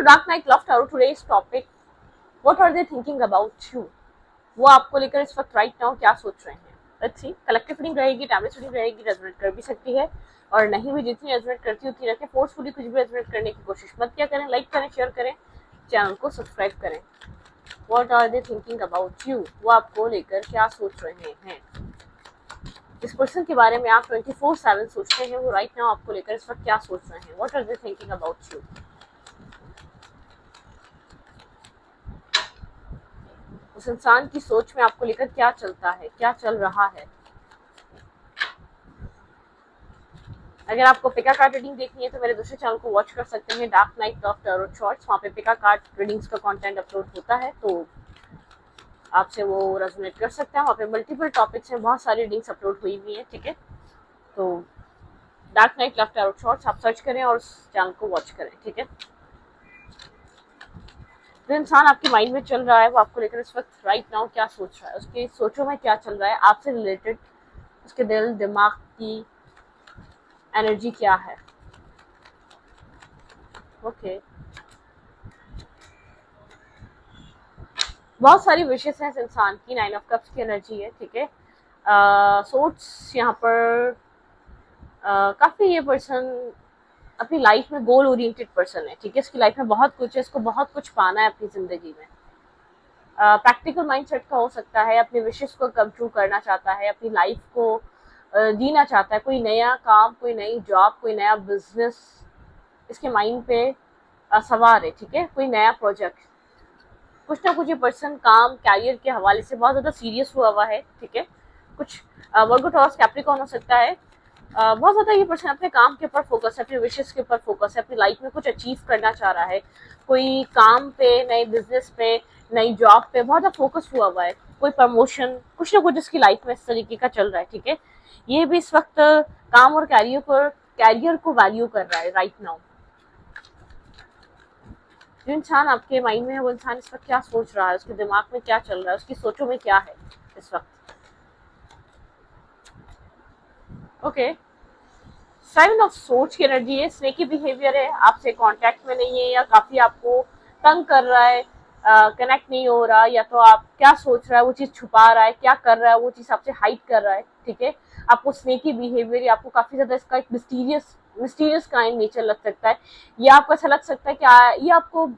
Dark night love tarot today's topic, what are they thinking about you? वो आपको लेकर इस वक्त राइट नाउ क्या सोच रहे हैं? Let's see. कलेक्टिव रीडिंग रहेगी, टाइमलेस रीडिंग रहेगी, रेजोनेट कर भी सकती है और नहीं भी। जितनी रेजोनेट करती उतनी रखें, फोर्सफुली कुछ भी रेजोनेट करने की कोशिश मत किया करें। लाइक करें, शेयर करें, चैनल को सब्सक्राइब करें। What are they thinking about you? वो आपको लेकर क्या सोच रहे हैं? जिस पर्सन के बारे में आप 24/7 सोचते हैं, वो राइट नाउ आपको लेकर इस वक्त क्या सोच रहे हैं? What are they thinking about you? उस इंसान की सोच में आपको लेकर क्या चलता है, क्या चल रहा है? अगर आपको पिका कार्ड रीडिंग देखनी है तो मेरे दूसरे चैनल को वॉच कर सकते हैं, dark night of tarot shorts. वहाँ पे पिका कार्ड रीडिंग्स का कंटेंट अपलोड होता है, तो आपसे वो रेजोनेट कर सकते हैं। वहाँ पे मल्टीपल टॉपिक्स हैं, बहुत सारी रीडिंग्स अपलोड हुई हुई हैं, ठीक है। तो dark night of tarot shorts आप सर्च करें और उस चैनल को वॉच करें, ठीक है। जो इंसान आपके माइंड में चल रहा है, वो आपको लेकर इस वक्त राइट नाउ क्या सोच रहा है, उसके सोचों में क्या चल रहा है, आपसे रिलेटेड उसके दिल दिमाग की एनर्जी क्या है? ओके, बहुत सारी विशेष हैं इस इंसान की। 9 ऑफ कप्स की एनर्जी है, ठीक है। सोर्ट्स यहाँ पर काफी ये पर्सन अपनी लाइफ में गोल ओरिएंटेड पर्सन है, ठीक है। इसकी लाइफ में बहुत कुछ है, इसको बहुत कुछ पाना है अपनी जिंदगी में। प्रैक्टिकल माइंडसेट का हो सकता है, अपने विशेष को कम ट्रू करना चाहता है, अपनी लाइफ को जीना चाहता है। कोई नया काम, कोई नई जॉब, कोई नया बिजनेस इसके माइंड पे सवार है, ठीक है। कोई नया प्रोजेक्ट, कुछ ना कुछ ये पर्सन काम कैरियर के हवाले से बहुत ज़्यादा सीरियस हुआ है, ठीक है। कुछ वर्गो टॉरस कैप्रिकॉर्न हो सकता है। बहुत ज़्यादा ये पर्सन अपने काम के ऊपर फोकस है, अपने विशेष के ऊपर फोकस है, अपनी लाइफ में कुछ अचीव करना चाह रहा है। कोई काम पे, नए बिजनेस पे, नई जॉब पे बहुत ज़्यादा फोकस हुआ है। कोई प्रमोशन, कुछ ना कुछ इसकी लाइफ में इस तरीके का चल रहा है, ठीक है। ये भी इस वक्त काम और कैरियर को वैल्यू कर रहा है राइट नाउ। जो इंसान आपके माइंड में है, वो इंसान इस वक्त क्या सोच रहा है, उसके दिमाग में क्या चल रहा है, उसकी सोचों में क्या है इस वक्त? ओके, 7 ऑफ सोच की एनर्जी है, स्नेकी बिहेवियर है, आपसे कांटेक्ट में नहीं है या काफी आपको तंग कर रहा है, कनेक्ट नहीं हो रहा, या तो आप क्या सोच रहा है वो चीज छुपा रहा है, क्या कर रहा है वो चीज आपसे हाइड कर रहा है, ठीक है। आपको स्नेकी बिहेवियर, आपको काफी ज्यादा इसका एक मिस्टीरियस काइंड नेचर लग सकता है, या आपको ऐसा लग सकता है कि ये आपको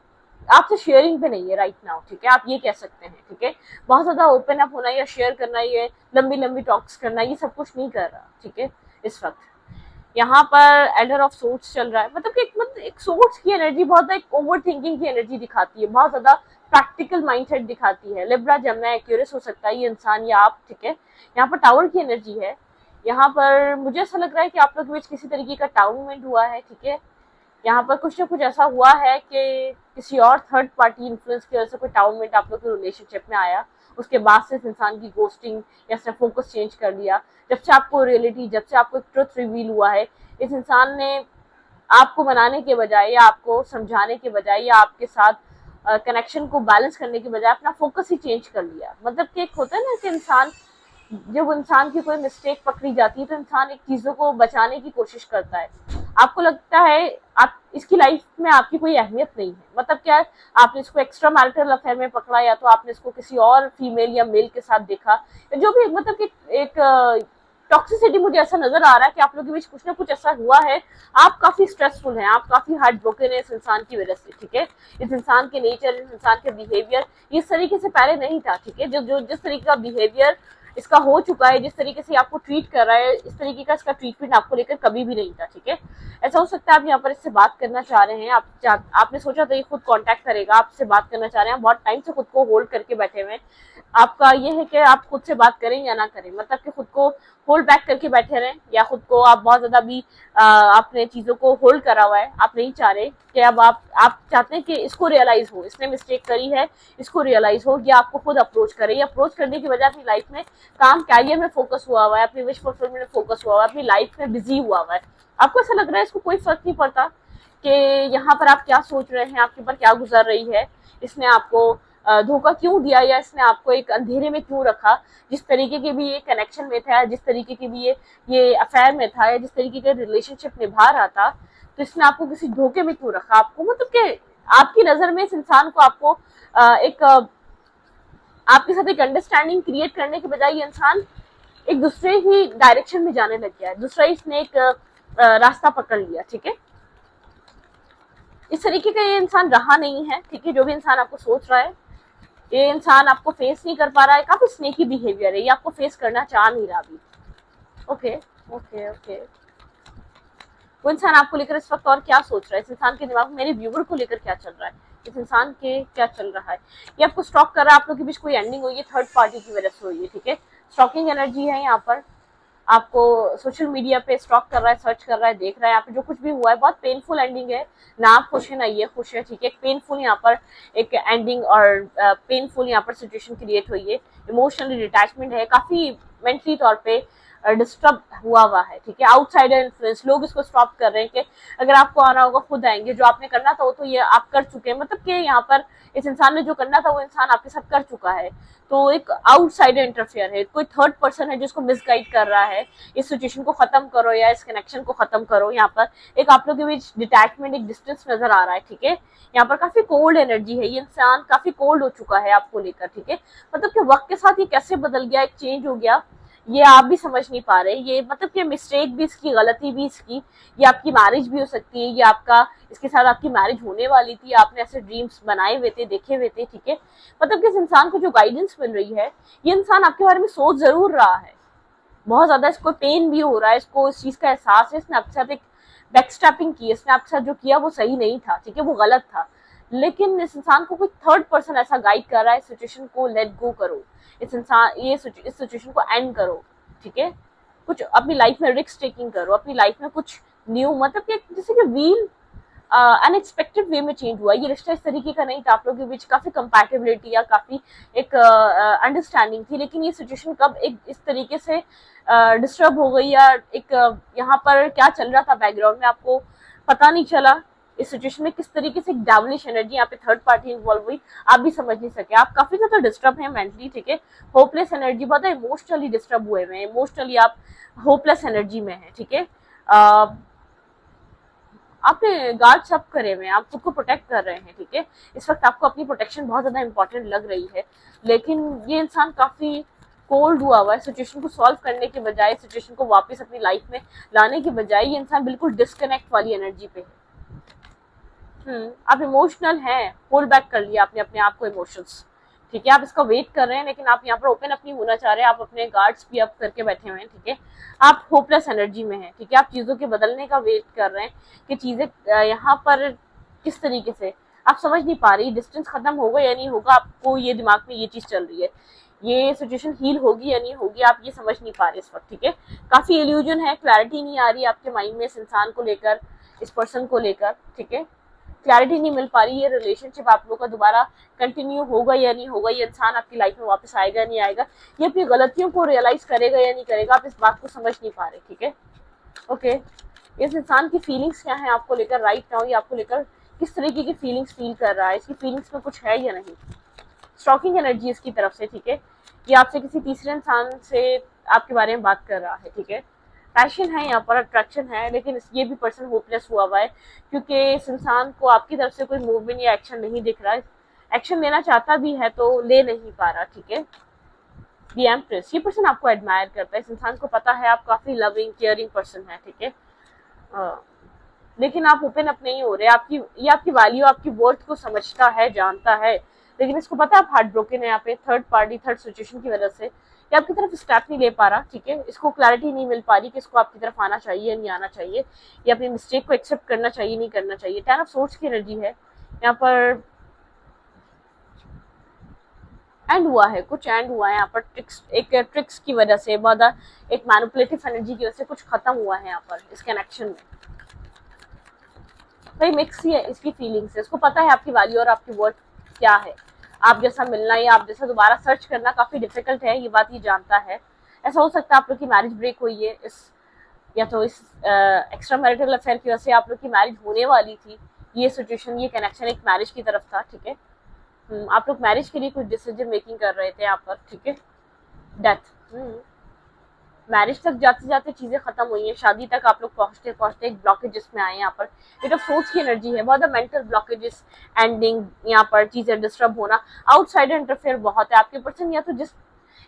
आपसे शेयरिंग पे नहीं है राइट नाउ, ठीक है। आप ये कह सकते हैं, ठीक है। बहुत ज्यादा ओपन अप होना या शेयर करना, ये लंबी लंबी टॉक्स करना, ये सब कुछ नहीं कर रहा, ठीक है। इस वक्त यहाँ पर एल्डर ऑफ सोर्ट्स चल रहा है, मतलब एक सोर्ट्स की एनर्जी बहुत एक ओवर थिंकिंग की एनर्जी दिखाती है, बहुत ज्यादा प्रैक्टिकल माइंडसेट दिखाती है। लिब्रा, जमना, एक्यूरियस हो सकता है ये इंसान या आप, ठीक है। यहाँ पर टावर की एनर्जी है। यहाँ पर मुझे ऐसा लग रहा है कि आप लोग के बीच किसी तरीके का टाउनमेंट हुआ है, ठीक है। यहाँ पर कुछ ना कुछ ऐसा हुआ है कि किसी और थर्ड पार्टी इन्फ्लुएंस की वजह से कोई टाउनमेंट आप लोग के रिलेशनशिप में आया, उसके बाद से इस इंसान की गोस्टिंग या उसने फोकस चेंज कर दिया। जब से आपको रियलिटी, जब से आपको ट्रुथ रिवील हुआ है, इस इंसान ने आपको बनाने के बजाय या आपको समझाने के बजाय या आपके साथ कनेक्शन को बैलेंस करने के बजाय अपना फोकस ही चेंज कर लिया। मतलब कि एक होता है ना कि इंसान, जब इंसान की कोई मिस्टेक पकड़ी जाती है तो इंसान एक चीजों को बचाने की कोशिश करता है। आपको लगता है आप इसकी लाइफ में आपकी कोई अहमियत नहीं है, मतलब क्या है, आपने इसको एक्स्ट्रा मैरिटल अफेयर में पकड़ा, या तो आपने इसको किसी और फीमेल या मेल के साथ देखा, जो भी, मतलब कि एक टॉक्सिसिटी मुझे ऐसा नजर आ रहा है कि आप लोगों के बीच कुछ ना कुछ ऐसा हुआ है। आप काफी स्ट्रेसफुल हैं, आप काफी हार्ट ब्रोकन है इस इंसान की वजह से, ठीक है। इस इंसान के नेचर, इस इंसान के बिहेवियर इस तरीके से पहले नहीं था, ठीक है। जो जिस तरीके का बिहेवियर इसका हो चुका है, जिस तरीके से आपको ट्रीट कर रहा है, इस तरीके का इसका ट्रीटमेंट आपको लेकर कभी भी नहीं था, ठीक है। ऐसा हो सकता है आप यहाँ पर इससे बात करना चाह रहे हैं, आपने सोचा था ये खुद कांटेक्ट करेगा, आपसे बात करना चाह रहे हैं, बहुत टाइम से खुद को होल्ड करके बैठे हुए हैं। आपका ये है कि आप खुद से बात करें या ना करें, मतलब कि खुद को होल्ड बैक करके बैठे रहें, या खुद को आप बहुत ज्यादा भी आपने चीजों को होल्ड करा हुआ है, आप नहीं चाह रहे कि अब आप चाहते हैं कि इसको रियलाइज हो, इसने मिस्टेक करी है, इसको रियलाइज हो, या आपको खुद अप्रोच करे, या अप्रोच करने की वजह अपनी लाइफ में काम कैरियर में फोकस हुआ है, अपनी विश फुलफिलमेंट में फोकस हुआ है, अपनी लाइफ में बिजी हुआ है। आपको ऐसा लग रहा है इसको कोई फर्क नहीं पड़ता कि यहाँ पर आप क्या सोच रहे हैं, आपके ऊपर क्या गुजर रही है, इसने आपको धोखा क्यों दिया, या इसने आपको एक अंधेरे में क्यों रखा। जिस तरीके के भी ये कनेक्शन में था, जिस तरीके के भी ये अफेयर में था, या जिस तरीके का रिलेशनशिप निभा रहा था, तो इसने आपको किसी धोखे में क्यों रखा, आपको मतलब कि आपकी नजर में इस इंसान को आपको एक आपके साथ एक अंडरस्टैंडिंग क्रिएट करने के बजाय ये इंसान एक दूसरे ही डायरेक्शन में जाने लग गया है, दूसरा इसने एक रास्ता पकड़ लिया, ठीक है। इस तरीके का ये इंसान रहा नहीं है, ठीक है। जो भी इंसान आपको सोच रहा है, ये इंसान आपको फेस नहीं कर पा रहा है, काफी स्नेकी बिहेवियर है, ये आपको फेस करना चाह नहीं रहा अभी। ओके ओके ओके, वो इंसान आपको लेकर इस वक्त और क्या सोच रहा है, इस इंसान के दिमाग में मेरे व्यूवर को लेकर क्या चल रहा है, इस इंसान के क्या चल रहा है। ये आपको स्टॉक कर रहा है, आप लोग के बीच कोई एंडिंग हुई है, थर्ड पार्टी की वजह से हुई है, ठीक है। स्टॉकिंग एनर्जी है यहाँ पर, आपको सोशल मीडिया पे स्टॉक कर रहा है, सर्च कर रहा है, देख रहा है यहाँ पे जो कुछ भी हुआ है, बहुत पेनफुल एंडिंग है ना। आप खुश है ना ये खुश है, ठीक है। पेनफुल यहाँ पर एक एंडिंग और पेनफुल यहाँ पर सिचुएशन क्रिएट हुई है। इमोशनली डिटैचमेंट है, काफी मेंटली तौर पे डिस्टर्ब हुआ है, ठीक है। आउटसाइडर इन्फ्लुएंस, लोग इसको स्टॉप कर रहे हैं कि अगर आपको आना होगा खुद आएंगे, जो आपने करना था वो तो ये आप कर चुके हैं, मतलब कि यहाँ पर इस इंसान ने जो करना था वो इंसान आपके साथ कर चुका है। तो एक आउटसाइडर इंटरफेयर है, कोई थर्ड पर्सन है जिसको मिसगाइड कर रहा है, इस सिचुएशन को खत्म करो या इस कनेक्शन को खत्म करो। यहाँ पर एक आप लोग के बीच डिटैचमेंट, एक डिस्टेंस नजर आ रहा है, ठीक है। यहाँ पर काफी कोल्ड एनर्जी है, ये इंसान काफी कोल्ड हो चुका है आपको लेकर, ठीक है। मतलब कि वक्त के साथ ये कैसे बदल गया, एक चेंज हो गया, ये आप भी समझ नहीं पा रहे। ये मतलब कि मिस्टेक भी इसकी, गलती भी इसकी, ये आपकी मैरिज भी हो सकती है, ये आपका, इसके साथ आपकी मैरिज होने वाली थी, आपने ऐसे ड्रीम्स बनाए हुए थे, देखे हुए थे, ठीक है। मतलब कि इस इंसान को जो गाइडेंस मिल रही है, ये इंसान आपके बारे में सोच जरूर रहा है, बहुत ज्यादा इसको पेन भी हो रहा है, इसको इस चीज का एहसास है, इसने आपके साथ एक बैकस्टैपिंग की, इसने आपके साथ जो किया वो सही नहीं था, ठीक है, वो गलत था। लेकिन इस इंसान को कोई थर्ड पर्सन ऐसा गाइड कर रहा है, सिचुएशन को लेट गो करो, इस इंसान इस सिचुएशन को एंड करो, ठीक है। कुछ अपनी लाइफ में रिस्क टेकिंग करो, अपनी लाइफ में कुछ न्यू, मतलब कि जैसे कि व्हील अनएक्सपेक्टेड वे में चेंज हुआ। ये रिश्ता इस तरीके का नहीं था, आप लोगों के बीच काफी कंपैटिबिलिटी या काफी एक अंडरस्टैंडिंग थी, लेकिन ये सिचुएशन कब एक इस तरीके से डिस्टर्ब हो गई, या एक यहाँ पर क्या चल रहा था बैकग्राउंड में आपको पता नहीं चला। इस सिचुएशन में किस तरीके से एक डेविलिश एनर्जी यहाँ पे थर्ड पार्टी इन्वॉल्व हुई, आप भी समझ नहीं सके। आप काफी ज्यादा डिस्टर्ब है मेंटली, ठीक है। होपलेस एनर्जी, बहुत इमोशनली डिस्टर्ब हुए हैं, इमोशनली आप होपलेस एनर्जी में है, ठीक है। आपने गार्ड सब करे हुए हैं, आप खुद को प्रोटेक्ट कर रहे हैं, ठीक है। इस वक्त आपको अपनी प्रोटेक्शन बहुत ज्यादा इंपॉर्टेंट लग रही है, लेकिन ये इंसान काफी कोल्ड हुआ है। सिचुएशन को सॉल्व करने के बजाय, सिचुएशन को वापस अपनी लाइफ में लाने के बजाय, ये इंसान बिल्कुल डिस्कनेक्ट वाली एनर्जी पे है। आप इमोशनल हैं, होल्ड बैक कर लिया आपने अपने आप को, इमोशंस, ठीक है। आप इसका वेट कर रहे हैं, लेकिन आप यहाँ पर ओपन अप नहीं होना चाह रहे हैं, आप अपने गार्ड्स भी अप करके बैठे हुए हैं, ठीक है। आप होपलेस एनर्जी में हैं, ठीक है। आप चीजों के बदलने का वेट कर रहे हैं कि चीजें यहाँ पर किस तरीके से, आप समझ नहीं पा रही, डिस्टेंस खत्म होगा या नहीं होगा, आपको ये दिमाग में ये चीज चल रही है, ये सिचुएशन हील होगी या नहीं होगी, आप ये समझ नहीं पा रहे इस वक्त, ठीक है। काफी इल्यूजन है, क्लैरिटी नहीं आ रही आपके माइंड में इस इंसान को लेकर, इस पर्सन को लेकर, ठीक है। क्लैरिटी नहीं मिल पा रही, ये रिलेशनशिप आप लोगों का दोबारा कंटिन्यू होगा या नहीं होगा, ये इंसान आपकी लाइफ में वापस आएगा नहीं आएगा, ये अपनी गलतियों को रियलाइज करेगा या नहीं करेगा, आप इस बात को समझ नहीं पा रहे, ठीक है। ओके, इस इंसान की फीलिंग्स क्या है आपको लेकर राइट नाउ, ये आपको लेकर किस तरीके की फीलिंग्स फील कर रहा है, इसकी फीलिंग्स में कुछ है या नहीं। स्टॉकिंग एनर्जी इसकी तरफ से, ठीक है। ये आपसे किसी तीसरे इंसान से आपके बारे में बात कर रहा है, ठीक है। पैशन है यहाँ पर, अट्रैक्शन है, लेकिन ये भी पर्सन होपलेस हुआ है, क्योंकि इस इंसान को आपकी तरफ से कोई मूवमेंट या एक्शन नहीं दिख रहा है। एक्शन लेना चाहता भी है तो ले नहीं पा रहा, ठीक है। द एम्प्रेस, ये पर्सन आपको एडमायर करता है, इस इंसान को पता है आप काफी लविंग केयरिंग पर्सन है, ठीक है। लेकिन आप ओपन अप नहीं हो रहे, ये आपकी वैल्यू, आपकी वर्थ को समझता है, जानता है, लेकिन इसको पता है आप हार्ट ब्रोकन है यहाँ पे, थर्ड पार्टी, थर्ड सिचुएशन की वजह से ये आपकी तरफ स्टेप नहीं ले पा रहा, ठीक है। इसको क्लैरिटी नहीं मिल पा रही कि इसको आपकी तरफ आना चाहिए नहीं आना चाहिए, या अपनी मिस्टेक को एक्सेप्ट करना चाहिए नहीं करना चाहिए। टेन ऑफ सोर्ड्स की एनर्जी है यहाँ पर, एंड हुआ है, कुछ एंड हुआ है यहाँ पर, ट्रिक्स की वजह से, बहुत एक मैनिपुलेटिव एनर्जी की वजह से कुछ खत्म हुआ है यहाँ पर इस कनेक्शन में। भाई मिक्स ही है इसकी फीलिंग्स है, इसको पता है आपकी वैल्यू और आपकी वर्थ क्या है, आप जैसा मिलना या आप जैसा दोबारा सर्च करना काफी डिफिकल्ट है, ये बात ये जानता है। ऐसा हो सकता है आप लोग की मैरिज ब्रेक हुई है इस, या तो इस एक्स्ट्रा मैरिटल अफेयर की वजह से आप लोग की मैरिज होने वाली थी, ये सिचुएशन, ये कनेक्शन एक मैरिज की तरफ था, ठीक है। आप लोग मैरिज के लिए कुछ डिसीजन मेकिंग कर रहे थे यहाँ पर, ठीक है। डेथ, मैरिज तक जाते जाते चीजें खत्म हुई हैं, शादी तक आप लोग पहुंचते पहुंचते एक ब्लॉकेजेस में आए यहाँ पर। ये तो सोच की एनर्जी है, बहुत मेंटल ब्लॉकेजेस, एंडिंग, यहाँ पर चीजें डिस्टर्ब होना, आउटसाइडर इंटरफेयर बहुत है। आपके पर्सन या तो जिस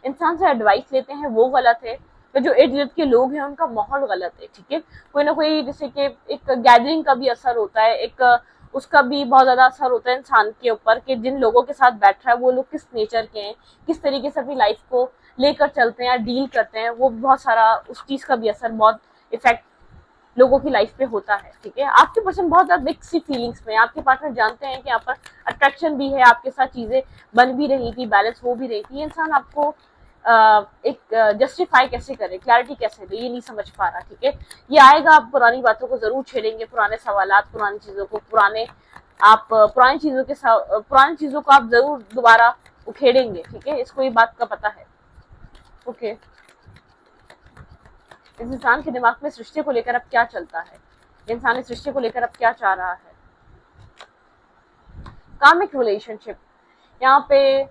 इंसान से एडवाइस लेते हैं वो गलत है, तो जो इर्द गिर्द के लोग हैं उनका माहौल गलत है, ठीक है। कोई ना कोई, जैसे कि एक गैदरिंग का भी असर होता है, एक उसका भी बहुत ज्यादा असर होता है इंसान के ऊपर कि जिन लोगों के साथ बैठ रहा है वो लोग किस नेचर के हैं, किस तरीके से अपनी लाइफ को लेकर चलते हैं या डील करते हैं, वो बहुत सारा उस चीज का भी असर, बहुत इफेक्ट लोगों की लाइफ पे होता है, ठीक है। आपके पर्सन बहुत ज्यादा मिक्स फीलिंग्स में, आपके पार्टनर जानते हैं कि यहाँ पर अट्रैक्शन भी है, आपके साथ चीजें बन भी रही थी, बैलेंस हो भी रही थी, ये इंसान आपको एक जस्टिफाई कैसे करे, क्लैरिटी कैसे दे, ये नहीं समझ पा रहा, ठीक है। ये आएगा, आप पुरानी बातों को जरूर छेड़ेंगे, पुराने सवालात, पुरानी चीजों को, पुरानी चीजों को आप जरूर दोबारा उखेड़ेंगे, ठीक है, इसको ये बात का पता है। ओके, इस इंसान के दिमाग में इस रिश्ते को लेकर अब क्या चलता है, इंसान इस रिश्ते को लेकर अब क्या चाह रहा है। कामिक रिलेशनशिप, यहाँ पे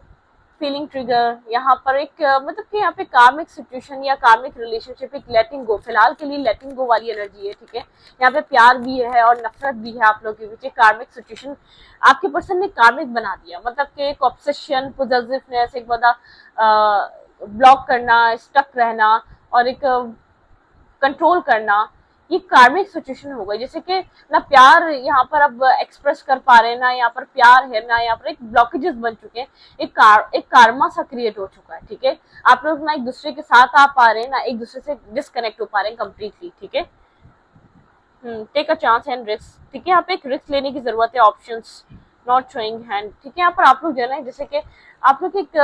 फीलिंग ट्रिगर, यहाँ पर एक मतलब कि यहाँ पे कार्मिक सिचुएशन या कार्मिक रिलेशनशिप, एक लेटिंग गो, फिलहाल के लिए लेटिंग गो वाली एनर्जी है, ठीक है। यहाँ पे प्यार भी है और नफरत भी है आप लोगों के बीच। कार्मिक सिचुएशन आपके पर्सन ने कार्मिक बना दिया, मतलब कि एक ऑब्सेशन, पोजेसिवनेस, एक बड़ा ब्लॉक करना, स्टक रहना और एक कंट्रोल करना, ये कार्मिक सिचुएशन हो गई। जैसे कि ना प्यार यहाँ पर अब एक्सप्रेस कर पा रहे हैं, ना यहाँ पर प्यार है, ना यहाँ पर एक ब्लॉकेजेस बन चुके हैं, एक कार्मा सा क्रिएट हो चुका है, ठीक है। आप लोग ना एक दूसरे के साथ आ पा रहे हैं, ना एक दूसरे से डिस्कनेक्ट हो पा रहे हैं कंप्लीटली, ठीक है। Take a chance and risk, ठीक है। यहाँ पे एक रिस्क लेने की जरूरत है, ऑप्शंस नॉट शोइंग हैंड, ठीक है। यहाँ पर आप लोग जो है ना, जैसे कि आप लोग एक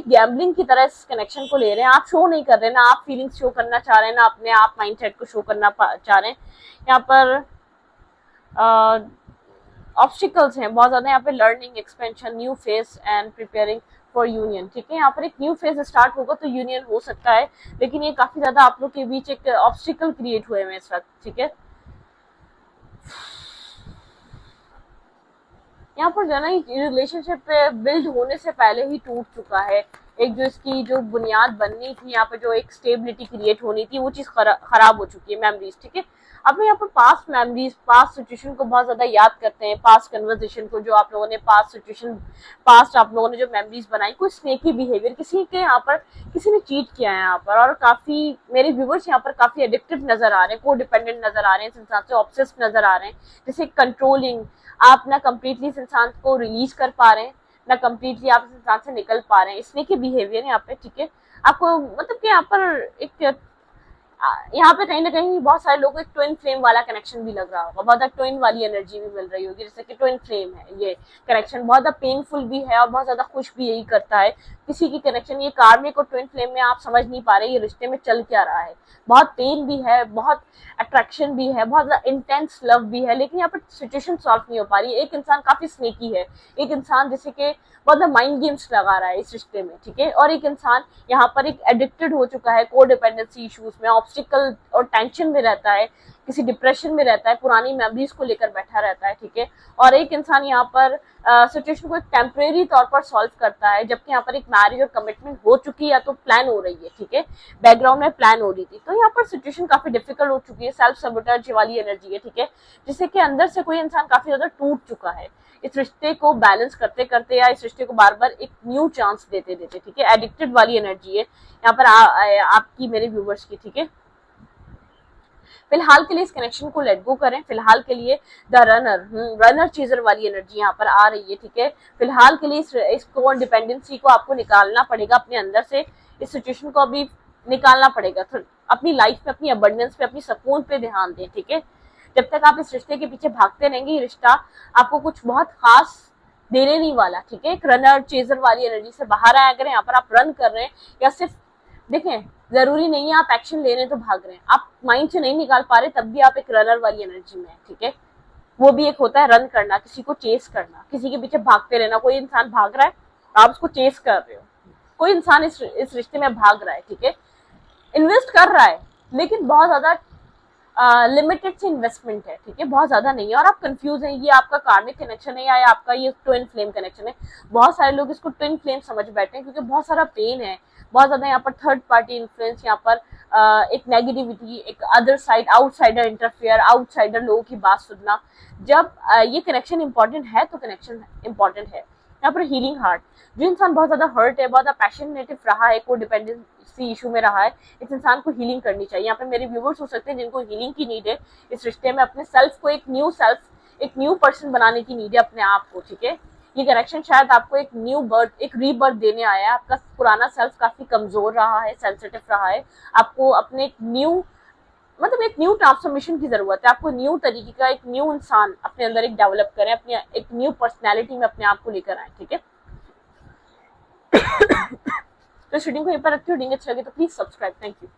गैम्बलिंग की तरह इस कनेक्शन को ले रहे हैं, आप शो नहीं कर रहे हैं, ना आप फीलिंग्स शो करना चाह रहे हैं, ना अपने आप माइंडसेट को शो करना चाह रहे हैं। यहाँ पर ऑब्स्टिकल्स हैं बहुत ज्यादा, यहाँ पे learning, expansion, new phase and preparing for union, ठीक है। यहाँ पर एक न्यू फेज स्टार्ट होगा तो यूनियन हो सकता है, लेकिन ये काफी ज्यादा आप लोग के बीच एक ऑब्स्टिकल क्रिएट हुए हैं इस वक्त, ठीक है। यहाँ पर जो है ना, रिलेशनशिप पे बिल्ड होने से पहले ही टूट चुका है। एक जो इसकी जो बुनियाद बननी थी, यहाँ पर जो एक स्टेबिलिटी क्रिएट होनी थी, वो चीज खराब हो चुकी है, मेमोरीज, ठीक है। अब यहाँ पर पास्ट मेमोरीज, पास्ट सिचुएशन को बहुत ज्यादा याद करते हैं, पास्ट कन्वर्सेशन को, जो आप लोगों ने पास्ट सिचुएशन, पास्ट आप लोगों ने जो मेमोरीज बनाई, कोई स्नेकी बिहेवियर, किसी के यहाँ पर किसी ने चीट किया है यहाँ पर, और काफी मेरे व्यूवर्स यहाँ पर काफी एडिक्टिव नजर आ रहे हैं, को डिपेंडेंट नजर आ रहे हैं, इस इंसान से ऑब्सेस्ड नजर आ रहे हैं, जैसे कंट्रोलिंग। आप ना कंप्लीटली इस इंसान को रिलीज कर पा रहे हैं, ना कंप्लीटली आप इस इंसान से निकल पा रहे हैं, इसने की बिहेवियर यहाँ पे, ठीक है। आपको मतलब कि यहाँ पर एक यहाँ पे कहीं ना कहीं बहुत सारे लोगों को एक ट्विन फ्लेम वाला कनेक्शन भी लग रहा होगा, बहुत ज्यादा ट्विन वाली एनर्जी भी मिल रही होगी, जैसे कि ट्विन फ्लेम है ये कनेक्शन, बहुत ज्यादा पेनफुल भी है और बहुत ज्यादा खुश भी यही करता है किसी की कनेक्शन। ये कार्मिक और ट्विन फ्लेम में आप समझ नहीं पा रहे ये रिश्ते में चल क्या रहा है, बहुत पेन भी है, बहुत अट्रैक्शन भी है, बहुत ज्यादा इंटेंस लव भी है, लेकिन यहाँ पर सिचुएशन सॉल्व नहीं हो पा रही है। एक इंसान काफी स्नेकी है, एक इंसान जैसे कि बहुत माइंड गेम्स लगा रहा है इस रिश्ते में, ठीक है। और एक इंसान यहाँ पर एक एडिक्टेड हो चुका है, को डिपेंडेंसी इश्यूज में, ऑब्स्टिकल और टेंशन में रहता है, किसी डिप्रेशन में रहता है, पुरानी मेमोरीज को लेकर बैठा रहता है, ठीक है। और एक इंसान यहाँ पर सिचुएशन को एक टेम्परेरी तौर पर सॉल्व करता है, जबकि यहाँ पर एक मैरिज और कमिटमेंट हो चुकी है या तो प्लान हो रही है, ठीक है, बैकग्राउंड में प्लान हो रही थी। तो यहाँ पर सिचुएशन काफी डिफिकल्ट हो चुकी है, सेल्फ सबोटेज वाली एनर्जी है, ठीक है, जिससे कि अंदर से कोई इंसान काफी ज्यादा टूट चुका है इस रिश्ते को बैलेंस करते करते, या इस रिश्ते को बार बार एक न्यू चांस देते देते, ठीक है। एडिक्टेड वाली एनर्जी है यहाँ पर आपकी, मेरे व्यूवर्स की, ठीक है। फिलहाल के लिए इस कनेक्शन को लेट गो करें, फिलहाल के लिए द रनर चीजर वाली एनर्जी यहाँ पर आ रही है, ठीक है। फिलहाल के लिए इसको डिपेंडेंसी को आपको निकालना पड़ेगा अपने अंदर से, इस सिचुएशन को अभी निकालना पड़ेगा, तो अपनी लाइफ पे, अपनी अबंडेंस पे, अपनी सुकून पे ध्यान दें, ठीक है। जब तक आप इस रिश्ते के पीछे भागते रहेंगे, ये रिश्ता आपको कुछ बहुत खास देने नहीं वाला, ठीक है। एक रनर चेजर वाली एनर्जी से बाहर आया करें, यहाँ पर आप रन कर रहे हैं, या सिर्फ देखें, जरूरी नहीं है आप एक्शन ले रहे हैं तो भाग रहे हैं, आप माइंड से नहीं निकाल पा रहे तब भी आप एक रनर वाली एनर्जी में है, ठीक है। वो भी एक होता है रन करना, किसी को चेस करना, किसी के पीछे भागते रहना। कोई इंसान भाग रहा है, आप उसको चेस कर रहे हो, कोई इंसान इस रिश्ते में भाग रहा है, ठीक है, इन्वेस्ट कर रहा है, लेकिन बहुत ज्यादा लिमिटेड से इन्वेस्टमेंट है, ठीक है, बहुत ज्यादा नहीं है, और आप कंफ्यूज हैं ये आपका कार्मिक कनेक्शन है या आपका ये ट्विन फ्लेम कनेक्शन है। बहुत सारे लोग इसको ट्विन फ्लेम समझ बैठे हैं क्योंकि बहुत सारा पेन है, बहुत ज्यादा यहाँ पर थर्ड पार्टी इन्फ्लुएंस, यहाँ पर एक नेगेटिविटी, एक other side, outsider interfere, outsider लोगों की बात सुनना। जब ये कनेक्शन इंपॉर्टेंट है तो कनेक्शन इंपॉर्टेंट है। यहाँ पर हीलिंग हार्ट, जो इंसान बहुत ज्यादा हर्ट है, बहुत ज्यादा पैशनेटिव रहा है, को डिपेंडेंसी इशू में रहा है, इस इंसान को हीलिंग करनी चाहिए। यहाँ पे मेरे व्यूवर्स हो सकते हैं जिनको हीलिंग की नीड है, इस रिश्ते में अपने सेल्फ को एक न्यू पर्सन बनाने की नीड है अपने आप को, ठीक है। ये कनेक्शन शायद आपको एक न्यू बर्थ, एक रीबर्थ देने आया है। आपका पुराना सेल्फ काफी कमजोर रहा है, सेंसिटिव रहा है, आपको अपने एक न्यू ट्रांसफॉर्मेशन की जरूरत है। आपको न्यू तरीके का एक न्यू इंसान अपने अंदर एक डेवलप करें, अपनी एक न्यू पर्सनैलिटी में अपने आप को लेकर आए, ठीक है। तो रीडिंग को यहीं पर रखती हूँ। रीडिंग अच्छा लगे तो प्लीज सब्सक्राइब। Thank you.